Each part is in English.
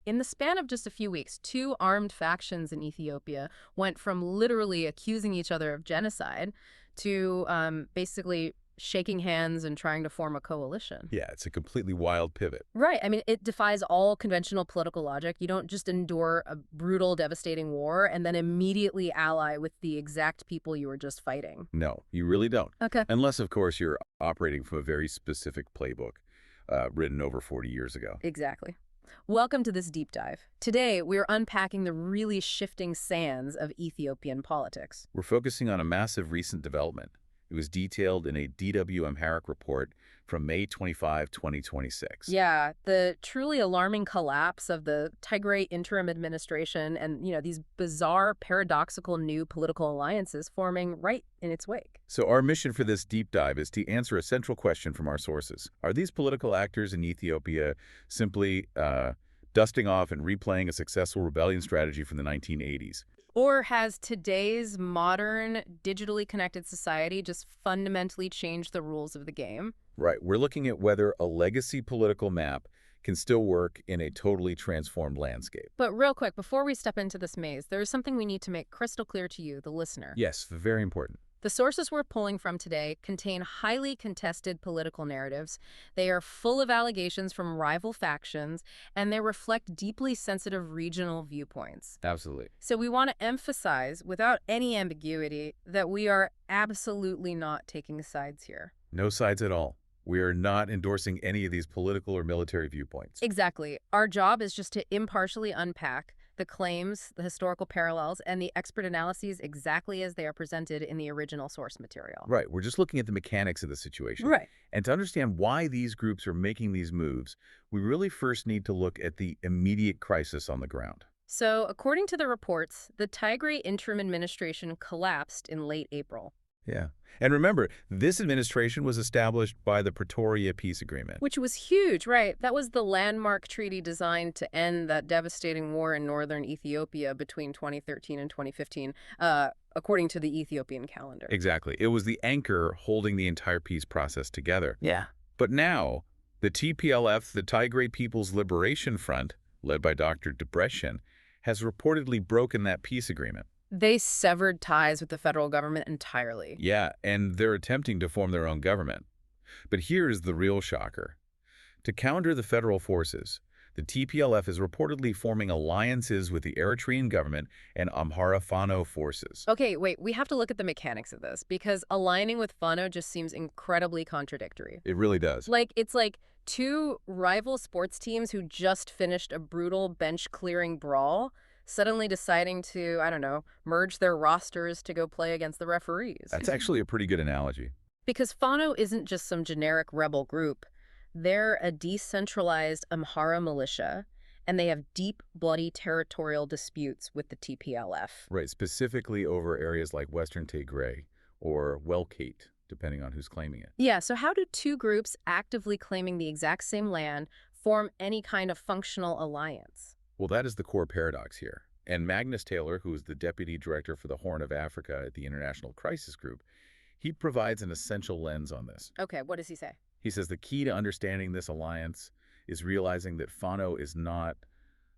In the span of just a few weeks, two armed factions in Ethiopia went from literally accusing each other of genocide to basically shaking hands and trying to form a coalition. Yeah, it's a completely wild pivot. Right. I mean, it defies all conventional political logic. You don't just endure a brutal, devastating war and then immediately ally with the exact people you were just fighting. No, you really don't. Okay. Unless, of course, you're operating from a very specific playbook written over 40 years ago. Exactly. Welcome to this deep dive. Today, we're unpacking the really shifting sands of Ethiopian politics. We're focusing on a massive recent development. It was detailed in a DW Amharic report from May 25, 2026. Yeah, the truly alarming collapse of the Tigray interim administration and, these bizarre, paradoxical new political alliances forming right in its wake. So our mission for this deep dive is to answer a central question from our sources. Are these political actors in Ethiopia simply dusting off and replaying a successful rebellion strategy from the 1980s? Or has today's modern, digitally connected society just fundamentally changed the rules of the game? Right. We're looking at whether a legacy political map can still work in a totally transformed landscape. But real quick, before we step into this maze, there is something we need to make crystal clear to you, the listener. Yes, very important. The sources we're pulling from today contain highly contested political narratives. They are full of allegations from rival factions, and they reflect deeply sensitive regional viewpoints. Absolutely. So we want to emphasize, without any ambiguity, that we are absolutely not taking sides here. No sides at all. We are not endorsing any of these political or military viewpoints. Exactly. Our job is just to impartially unpack the claims, the historical parallels, and the expert analyses exactly as they are presented in the original source material. Right. We're just looking at the mechanics of the situation. Right. And to understand why these groups are making these moves, we really first need to look at the immediate crisis on the ground. So, according to the reports, the Tigray interim administration collapsed in late April. Yeah. And remember, this administration was established by the Pretoria Peace Agreement. Which was huge, right? That was the landmark treaty designed to end that devastating war in northern Ethiopia between 2013 and 2015, according to the Ethiopian calendar. Exactly. It was the anchor holding the entire peace process together. Yeah. But now, the TPLF, the Tigray People's Liberation Front, led by Dr. Debretsion, has reportedly broken that peace agreement. They severed ties with the federal government entirely. Yeah, and they're attempting to form their own government. But here's the real shocker. To counter the federal forces, the TPLF is reportedly forming alliances with the Eritrean government and Amhara Fano forces. Okay, wait, we have to look at the mechanics of this, because aligning with Fano just seems incredibly contradictory. It really does. It's like two rival sports teams who just finished a brutal bench-clearing brawl suddenly deciding to, I don't know, merge their rosters to go play against the referees. That's actually a pretty good analogy. Because Fano isn't just some generic rebel group. They're a decentralized Amhara militia, and they have deep, bloody territorial disputes with the TPLF. Right, specifically over areas like Western Tigray or Welkate, depending on who's claiming it. Yeah, so how do two groups actively claiming the exact same land form any kind of functional alliance? Well, that is the core paradox here. And Magnus Taylor, who is the Deputy Director for the Horn of Africa at the International Crisis Group, he provides an essential lens on this. Okay, what does he say? He says the key to understanding this alliance is realizing that Fano is not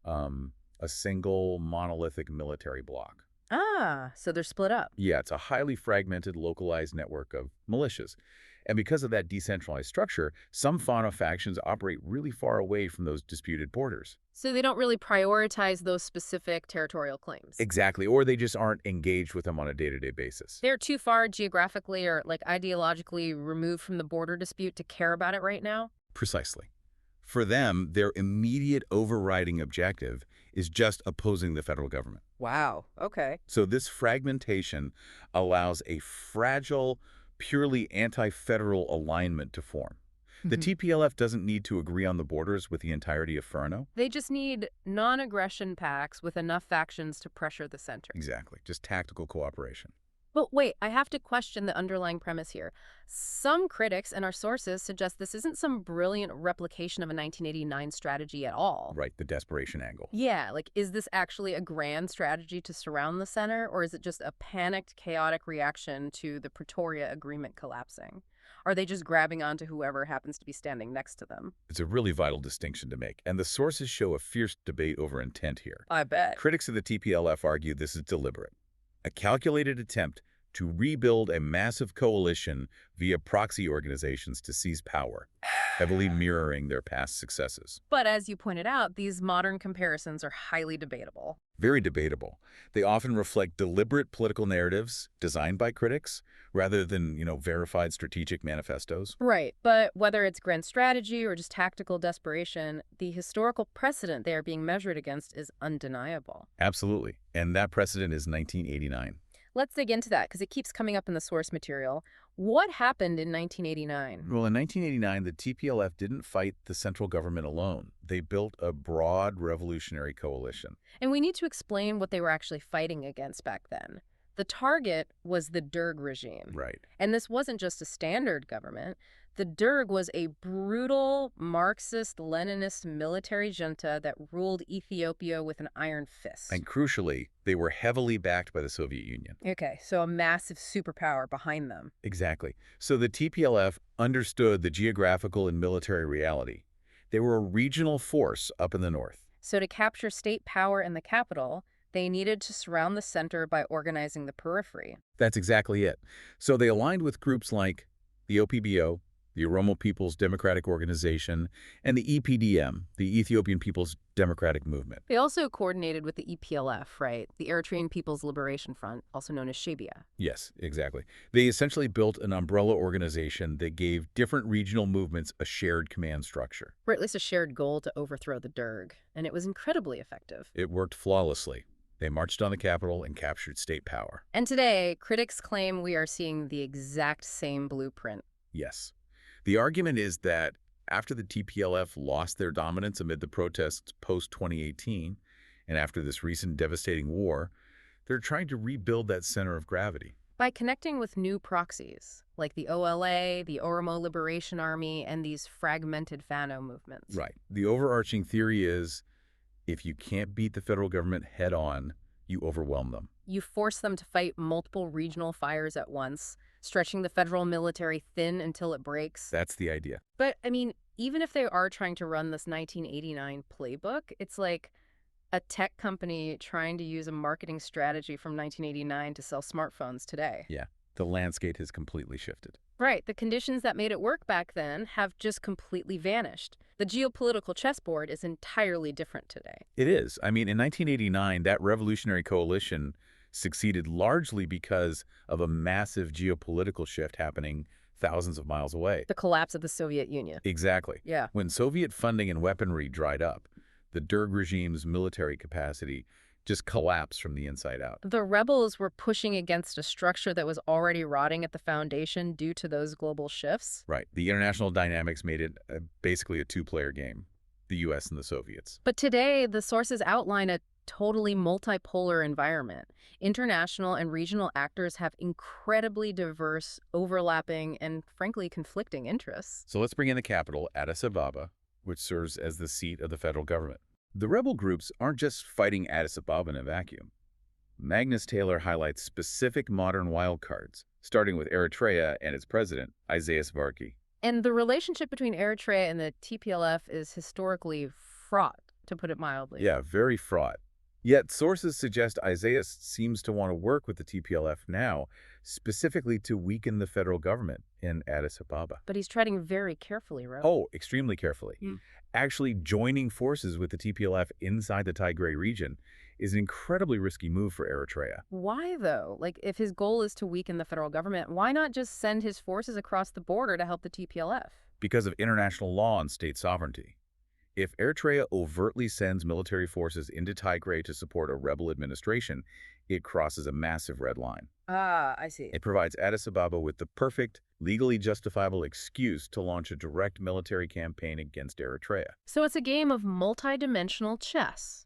a single monolithic military bloc. Ah, so they're split up. Yeah, it's a highly fragmented, localized network of militias. And because of that decentralized structure, some Fano factions operate really far away from those disputed borders. So they don't really prioritize those specific territorial claims. Exactly, or they just aren't engaged with them on a day-to-day basis. They're too far geographically or ideologically removed from the border dispute to care about it right now? Precisely. For them, their immediate overriding objective is just opposing the federal government. Wow, okay. So this fragmentation allows a fragile, purely anti-federal alignment to form. The TPLF doesn't need to agree on the borders with the entirety of Fano. They just need non-aggression pacts with enough factions to pressure the center. Exactly, just tactical cooperation. But wait, I have to question the underlying premise here. Some critics and our sources suggest this isn't some brilliant replication of a 1989 strategy at all. Right, the desperation angle. Yeah, is this actually a grand strategy to surround the center, or is it just a panicked, chaotic reaction to the Pretoria Agreement collapsing? are they just grabbing onto whoever happens to be standing next to them? It's a really vital distinction to make, and the sources show a fierce debate over intent here. I bet. Critics of the TPLF argue this is deliberate, a calculated attempt to rebuild a massive coalition via proxy organizations to seize power, heavily mirroring their past successes. But as you pointed out, these modern comparisons are highly debatable. Very debatable. They often reflect deliberate political narratives designed by critics rather than, verified strategic manifestos. Right, but whether it's grand strategy or just tactical desperation, the historical precedent they are being measured against is undeniable. Absolutely. And that precedent is 1989. Let's dig into that because it keeps coming up in the source material. What happened in 1989? Well, in 1989, the TPLF didn't fight the central government alone. They built a broad revolutionary coalition. And we need to explain what they were actually fighting against back then. The target was the Derg regime. Right. And this wasn't just a standard government. The Derg was a brutal Marxist-Leninist military junta that ruled Ethiopia with an iron fist. And crucially, they were heavily backed by the Soviet Union. Okay, so a massive superpower behind them. Exactly. So the TPLF understood the geographical and military reality. They were a regional force up in the north. So to capture state power in the capital, they needed to surround the center by organizing the periphery. That's exactly it. So they aligned with groups like the OPBO, the Oromo People's Democratic Organization, and the EPDM, the Ethiopian People's Democratic Movement. They also coordinated with the EPLF, right? The Eritrean People's Liberation Front, also known as Shabia. Yes, exactly. They essentially built an umbrella organization that gave different regional movements a shared command structure. Or at least a shared goal to overthrow the Derg, and it was incredibly effective. It worked flawlessly. They marched on the capital and captured state power. And today, critics claim we are seeing the exact same blueprint. Yes. The argument is that after the TPLF lost their dominance amid the protests post-2018, and after this recent devastating war, they're trying to rebuild that center of gravity. By connecting with new proxies, like the OLA, the Oromo Liberation Army, and these fragmented Fano movements. Right. The overarching theory is, if you can't beat the federal government head-on, you overwhelm them. You force them to fight multiple regional fires at once, stretching the federal military thin until it breaks. That's the idea. But, I mean, even if they are trying to run this 1989 playbook, it's like a tech company trying to use a marketing strategy from 1989 to sell smartphones today. Yeah. The landscape has completely shifted. Right. The conditions that made it work back then have just completely vanished. The geopolitical chessboard is entirely different today. It is. I mean, in 1989, that revolutionary coalition succeeded largely because of a massive geopolitical shift happening thousands of miles away. The collapse of the Soviet Union. Exactly. Yeah. When Soviet funding and weaponry dried up, the Derg regime's military capacity just collapsed from the inside out. The rebels were pushing against a structure that was already rotting at the foundation due to those global shifts. Right. The international dynamics made it basically a two-player game, the U.S. and the Soviets. But today, the sources outline a totally multipolar environment. International and regional actors have incredibly diverse, overlapping, and frankly conflicting interests. So let's bring in the capital, Addis Ababa, which serves as the seat of the federal government. The rebel groups aren't just fighting Addis Ababa in a vacuum. Magnus Taylor highlights specific modern wildcards, starting with Eritrea and its president, Isaias Afwerki. And the relationship between Eritrea and the TPLF is historically fraught, to put it mildly. Yeah, very fraught. Yet sources suggest Isaias seems to want to work with the TPLF now, specifically to weaken the federal government in Addis Ababa. But he's treading very carefully, right? Oh, extremely carefully. Hmm. Actually joining forces with the TPLF inside the Tigray region is an incredibly risky move for Eritrea. Why, though? Like, if his goal is to weaken the federal government, why not just send his forces across the border to help the TPLF? Because of international law and state sovereignty. If Eritrea overtly sends military forces into Tigray to support a rebel administration, it crosses a massive red line. Ah, I see. It provides Addis Ababa with the perfect, legally justifiable excuse to launch a direct military campaign against Eritrea. So it's a game of multi-dimensional chess.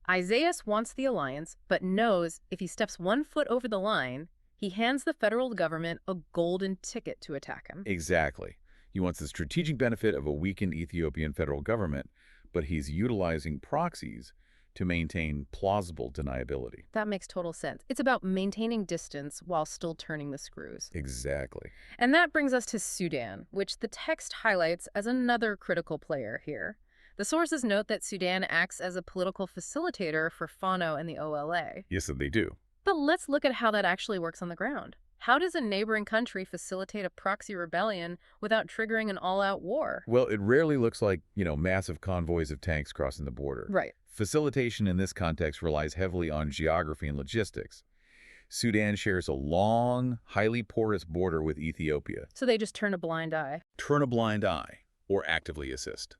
Isaias wants the alliance, but knows if he steps 1 foot over the line, he hands the federal government a golden ticket to attack him. Exactly. He wants the strategic benefit of a weakened Ethiopian federal government, but he's utilizing proxies to maintain plausible deniability. That makes total sense. It's about maintaining distance while still turning the screws. Exactly. And that brings us to Sudan, which the text highlights as another critical player here. The sources note that Sudan acts as a political facilitator for FANO and the OLA. Yes, they do. But let's look at how that actually works on the ground. How does a neighboring country facilitate a proxy rebellion without triggering an all-out war? Well, it rarely looks like, massive convoys of tanks crossing the border. Right. Facilitation in this context relies heavily on geography and logistics. Sudan shares a long, highly porous border with Ethiopia. So they just turn a blind eye. Turn a blind eye or actively assist.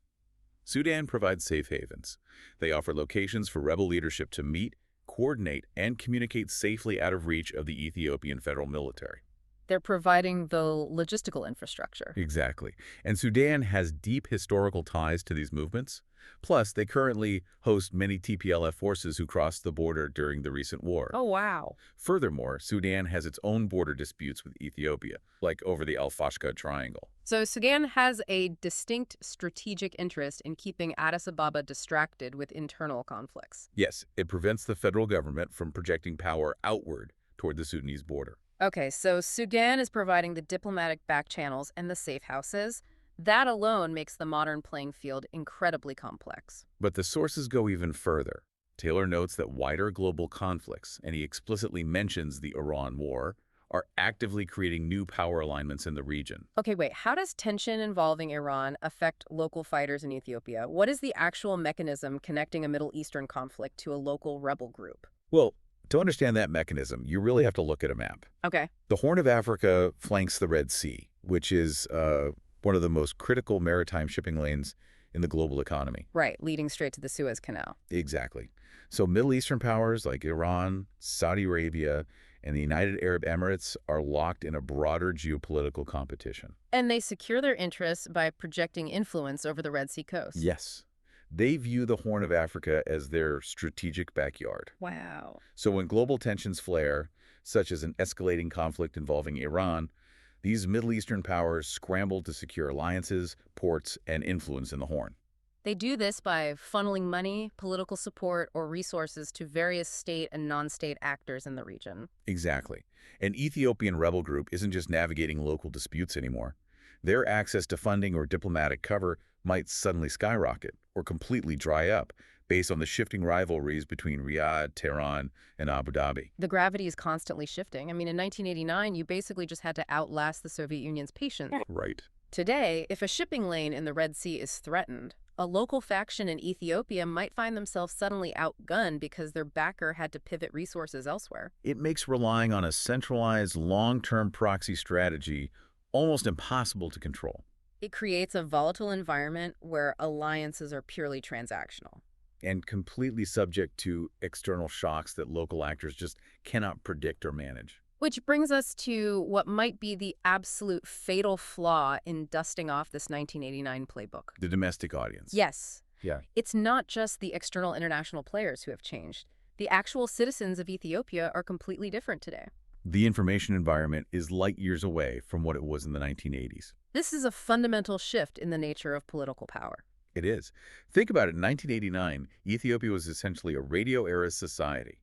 Sudan provides safe havens. They offer locations for rebel leadership to meet, coordinate, and communicate safely out of reach of the Ethiopian federal military. They're providing the logistical infrastructure. Exactly. And Sudan has deep historical ties to these movements. Plus, they currently host many TPLF forces who crossed the border during the recent war. Oh, wow. Furthermore, Sudan has its own border disputes with Ethiopia, like over the Al-Fashqa Triangle. So Sudan has a distinct strategic interest in keeping Addis Ababa distracted with internal conflicts. Yes, it prevents the federal government from projecting power outward toward the Sudanese border. Okay, so Sudan is providing the diplomatic back channels and the safe houses. That alone makes the modern playing field incredibly complex. But the sources go even further. Taylor notes that wider global conflicts, and he explicitly mentions the Iran war, are actively creating new power alignments in the region. Okay, wait, how does tension involving Iran affect local fighters in Ethiopia? What is the actual mechanism connecting a Middle Eastern conflict to a local rebel group? Well, to understand that mechanism, you really have to look at a map. Okay. The Horn of Africa flanks the Red Sea, which is one of the most critical maritime shipping lanes in the global economy. Right, leading straight to the Suez Canal. Exactly. So Middle Eastern powers like Iran, Saudi Arabia, and the United Arab Emirates are locked in a broader geopolitical competition. And they secure their interests by projecting influence over the Red Sea coast. Yes. They view the Horn of Africa as their strategic backyard. Wow. So when global tensions flare, such as an escalating conflict involving Iran, these Middle Eastern powers scramble to secure alliances, ports, and influence in the Horn. They do this by funneling money, political support, or resources to various state and non-state actors in the region. Exactly. An Ethiopian rebel group isn't just navigating local disputes anymore. Their access to funding or diplomatic cover might suddenly skyrocket or completely dry up based on the shifting rivalries between Riyadh, Tehran, and Abu Dhabi. The gravity is constantly shifting. I mean, in 1989, you basically just had to outlast the Soviet Union's patience. Right. Today, if a shipping lane in the Red Sea is threatened, a local faction in Ethiopia might find themselves suddenly outgunned because their backer had to pivot resources elsewhere. It makes relying on a centralized, long-term proxy strategy almost impossible to control. It creates a volatile environment where alliances are purely transactional. And completely subject to external shocks that local actors just cannot predict or manage. Which brings us to what might be the absolute fatal flaw in dusting off this 1989 playbook. The domestic audience. Yes. Yeah. It's not just the external international players who have changed. The actual citizens of Ethiopia are completely different today. The information environment is light years away from what it was in the 1980s. This is a fundamental shift in the nature of political power. It is. Think about it. In 1989, Ethiopia was essentially a radio-era society.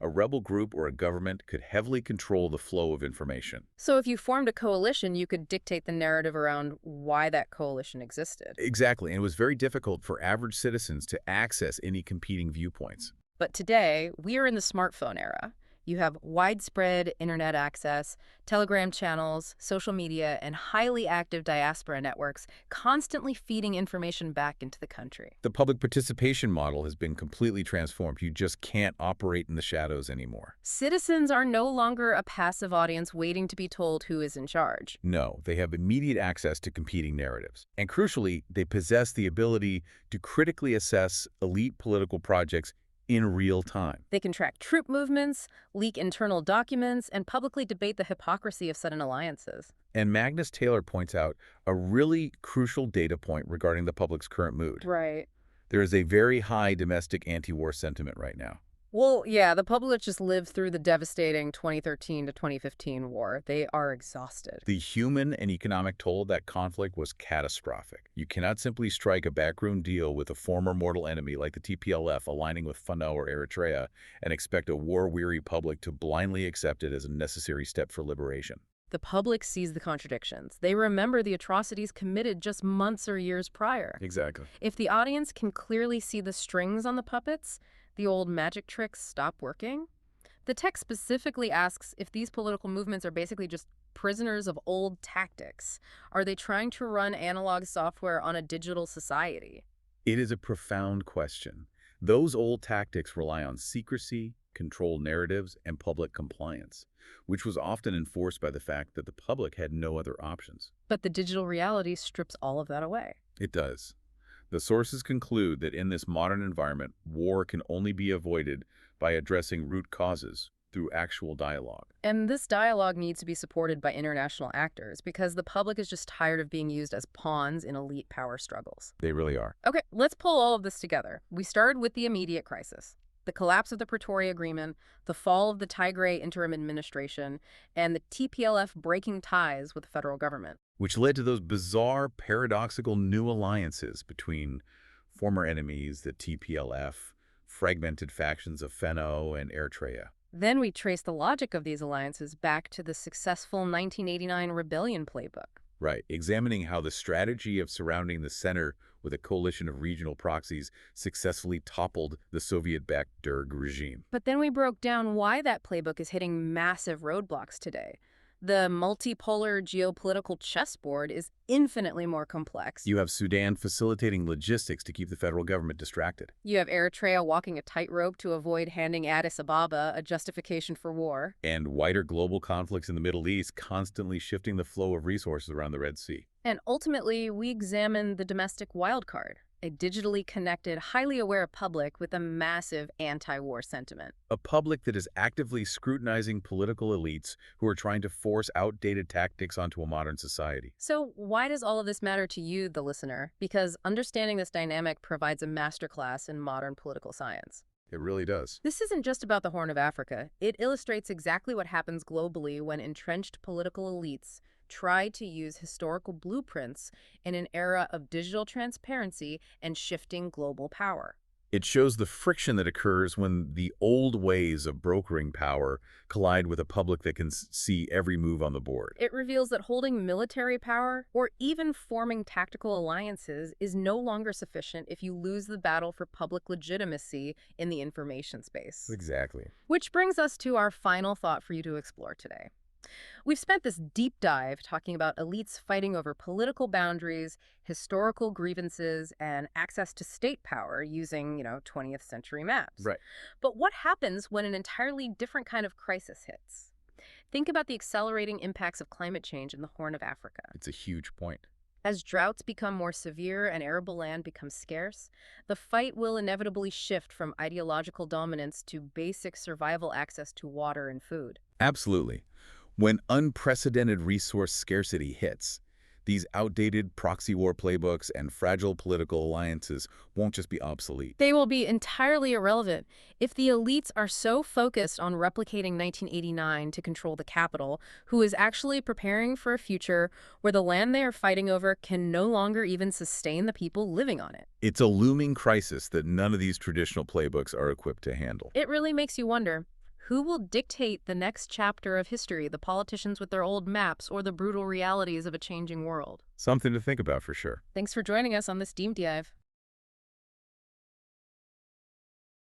A rebel group or a government could heavily control the flow of information. So if you formed a coalition, you could dictate the narrative around why that coalition existed. Exactly, and it was very difficult for average citizens to access any competing viewpoints. But today, we are in the smartphone era. You have widespread internet access, Telegram channels, social media, and highly active diaspora networks constantly feeding information back into the country. The public participation model has been completely transformed. You just can't operate in the shadows anymore. Citizens are no longer a passive audience waiting to be told who is in charge. No, they have immediate access to competing narratives. And crucially, they possess the ability to critically assess elite political projects in real time. They can track troop movements, leak internal documents, and publicly debate the hypocrisy of sudden alliances. And Magnus Taylor points out a really crucial data point regarding the public's current mood. Right. There is a very high domestic anti-war sentiment right now. Well, yeah, the public just lived through the devastating 2013 to 2015 war. They are exhausted. The human and economic toll of that conflict was catastrophic. You cannot simply strike a backroom deal with a former mortal enemy like the TPLF aligning with Fano or Eritrea and expect a war-weary public to blindly accept it as a necessary step for liberation. The public sees the contradictions. They remember the atrocities committed just months or years prior. Exactly. If the audience can clearly see the strings on the puppets, the old magic tricks stop working. The text specifically asks if these political movements are basically just prisoners of old tactics. Are they trying to run analog software on a digital society? It is a profound question. Those old tactics rely on secrecy, controlled narratives, and public compliance, which was often enforced by the fact that the public had no other options. But the digital reality strips all of that away. It does. The sources conclude that in this modern environment, war can only be avoided by addressing root causes through actual dialogue. And this dialogue needs to be supported by international actors because the public is just tired of being used as pawns in elite power struggles. They really are. Okay, let's pull all of this together. We started with the immediate crisis, the collapse of the Pretoria Agreement, the fall of the Tigray Interim Administration, and the TPLF breaking ties with the federal government. Which led to those bizarre, paradoxical new alliances between former enemies, the TPLF, fragmented factions of Fano and Eritrea. Then we trace the logic of these alliances back to the successful 1989 rebellion playbook. Right, examining how the strategy of surrounding the center with a coalition of regional proxies successfully toppled the Soviet-backed Derg regime. But then we broke down why that playbook is hitting massive roadblocks today. The multipolar geopolitical chessboard is infinitely more complex. You have Sudan facilitating logistics to keep the federal government distracted. You have Eritrea walking a tightrope to avoid handing Addis Ababa a justification for war. And wider global conflicts in the Middle East constantly shifting the flow of resources around the Red Sea. And ultimately, we examine the domestic wildcard, a digitally connected, highly aware public with a massive anti-war sentiment. A public that is actively scrutinizing political elites who are trying to force outdated tactics onto a modern society. So why does all of this matter to you, the listener? Because understanding this dynamic provides a masterclass in modern political science. It really does. This isn't just about the Horn of Africa. It illustrates exactly what happens globally when entrenched political elites try to use historical blueprints in an era of digital transparency and shifting global power. It shows the friction that occurs when the old ways of brokering power collide with a public that can see every move on the board. It reveals that holding military power or even forming tactical alliances is no longer sufficient if you lose the battle for public legitimacy in the information space. Exactly. Which brings us to our final thought for you to explore today. We've spent this deep dive talking about elites fighting over political boundaries, historical grievances, and access to state power using, 20th century maps. Right. But what happens when an entirely different kind of crisis hits? Think about the accelerating impacts of climate change in the Horn of Africa. It's a huge point. As droughts become more severe and arable land becomes scarce, the fight will inevitably shift from ideological dominance to basic survival access to water and food. Absolutely. When unprecedented resource scarcity hits, these outdated proxy war playbooks and fragile political alliances won't just be obsolete. They will be entirely irrelevant if the elites are so focused on replicating 1989 to control the capital, who is actually preparing for a future where the land they are fighting over can no longer even sustain the people living on it. It's a looming crisis that none of these traditional playbooks are equipped to handle. It really makes you wonder, who will dictate the next chapter of history, the politicians with their old maps or the brutal realities of a changing world? Something to think about for sure. Thanks for joining us on this deep dive.